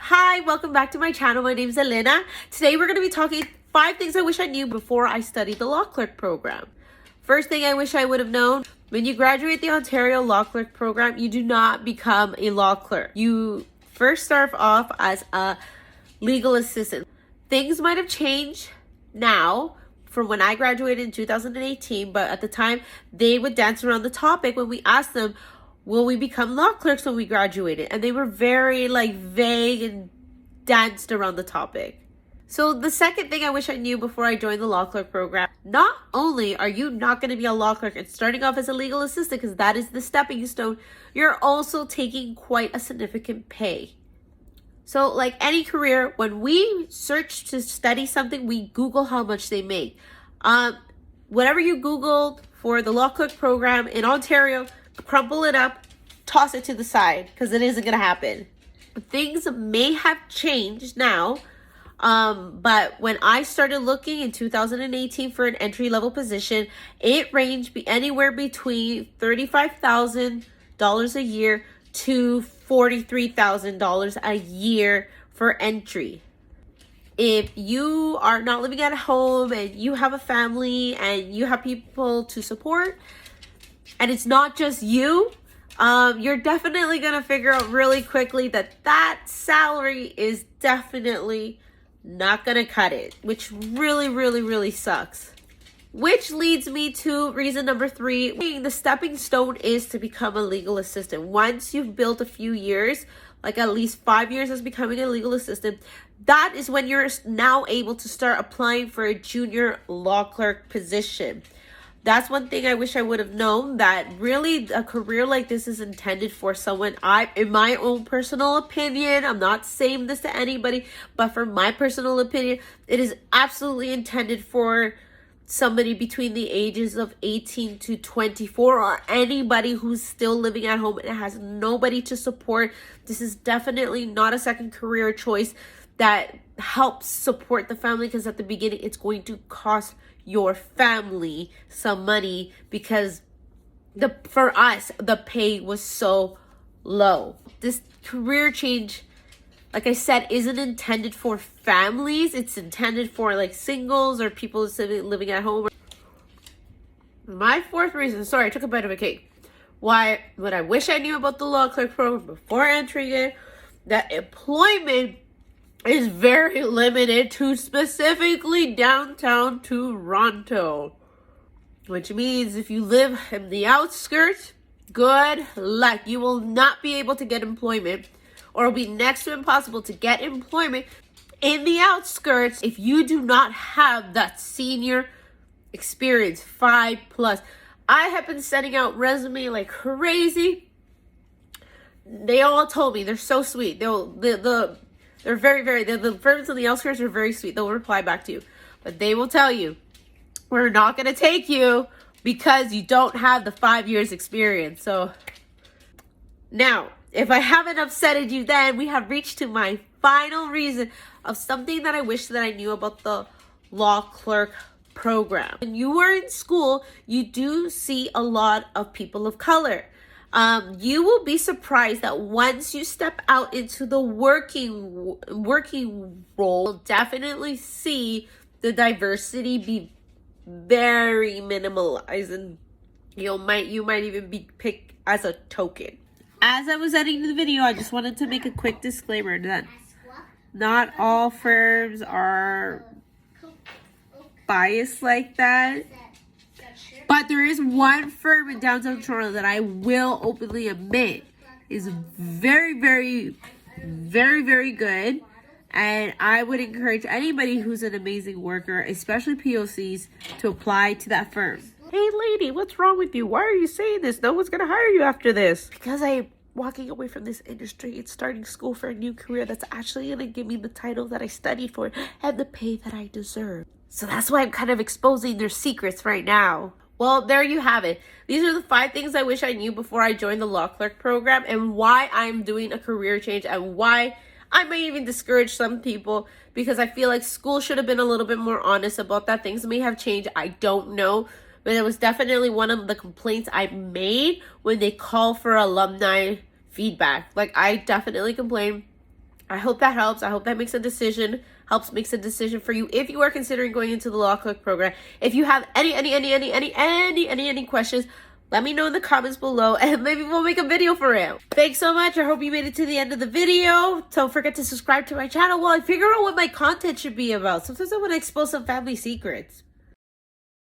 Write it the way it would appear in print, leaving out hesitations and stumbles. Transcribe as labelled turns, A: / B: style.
A: Hi, welcome back to my channel. My name is Elena. Today we're going to be talking 5 things I wish I knew before I studied the Law Clerk program. First thing I wish I would have known, when you graduate the Ontario Law Clerk program, you do not become a law clerk. You first start off as a legal assistant. Things might have changed now from when I graduated in 2018, but at the time they would dance around the topic when we asked them, will we become law clerks when we graduated? And they were very vague and danced around the topic. So the second thing I wish I knew before I joined the law clerk program, not only are you not going to be a law clerk and starting off as a legal assistant, because that is the stepping stone, you're also taking quite a significant pay. So like any career, when we search to study something, we Google how much they make. Whatever you Googled for the law clerk program in Ontario, crumple it up, toss it to the side, because it isn't going to happen. Things may have changed now, but when I started looking in 2018 for an entry-level position, it ranged anywhere between $35,000 a year to $43,000 a year for entry. If you are not living at home and you have a family and you have people to support, and it's not just you, you're definitely going to figure out really quickly that that salary is definitely not going to cut it, which really sucks. Which leads me to reason number 3. The stepping stone is to become a legal assistant. Once you've built a few years, like at least 5 years as becoming a legal assistant, that is when you're now able to start applying for a junior law clerk position. That's one thing I wish I would have known, that really a career like this is intended for someone, in my own personal opinion, I'm not saying this to anybody, but for my personal opinion, it is absolutely intended for somebody between the ages of 18 to 24, or anybody who's still living at home and has nobody to support. This is definitely not a second career choice that helps support the family, because at the beginning it's going to cost your family some money, because for us the pay was so low. This career change, like I said, isn't intended for families. It's intended for singles or people living at home. My 4th reason, sorry, I took a bite of a cake. What I wish I knew about the law clerk program before entering it, that employment is very limited to specifically downtown Toronto. Which means if you live in the outskirts, good luck. You will not be able to get employment, or it'll be next to impossible to get employment in the outskirts if you do not have that senior experience, 5+. I have been sending out resume like crazy. They all told me, they're so sweet. They're the firms in the outskirts are very sweet. They'll reply back to you. But they will tell you, we're not going to take you because you don't have the 5 years experience. So now, if I haven't upsetted you, then we have reached to my final reason of something that I wish that I knew about the law clerk program. When you were in school, you do see a lot of people of color. You will be surprised that once you step out into the working role, you'll definitely see the diversity be very minimalized, and you might even be picked as a token. As I was editing the video, I just wanted to make a quick disclaimer that not all firms are biased like that. But there is one firm in downtown Toronto that I will openly admit is very good. And I would encourage anybody who's an amazing worker, especially POCs, to apply to that firm. Hey lady, what's wrong with you? Why are you saying this? No one's going to hire you after this. Because I'm walking away from this industry and starting school for a new career that's actually going to give me the title that I studied for and the pay that I deserve. So that's why I'm kind of exposing their secrets right now. Well, there you have it. These are the 5 things I wish I knew before I joined the law clerk program, and why I'm doing a career change, and why I may even discourage some people, because I feel like school should have been a little bit more honest about that. Things may have changed. I don't know. But it was definitely one of the complaints I made when they call for alumni feedback. I definitely complained I hope that helps. I hope that makes a decision for you if you are considering going into the law clerk program. If you have any questions, let me know in the comments below, and maybe we'll make a video for it. Thanks so much. I hope you made it to the end of the video. Don't forget to subscribe to my channel while I figure out what my content should be about. Sometimes I want to expose some family secrets.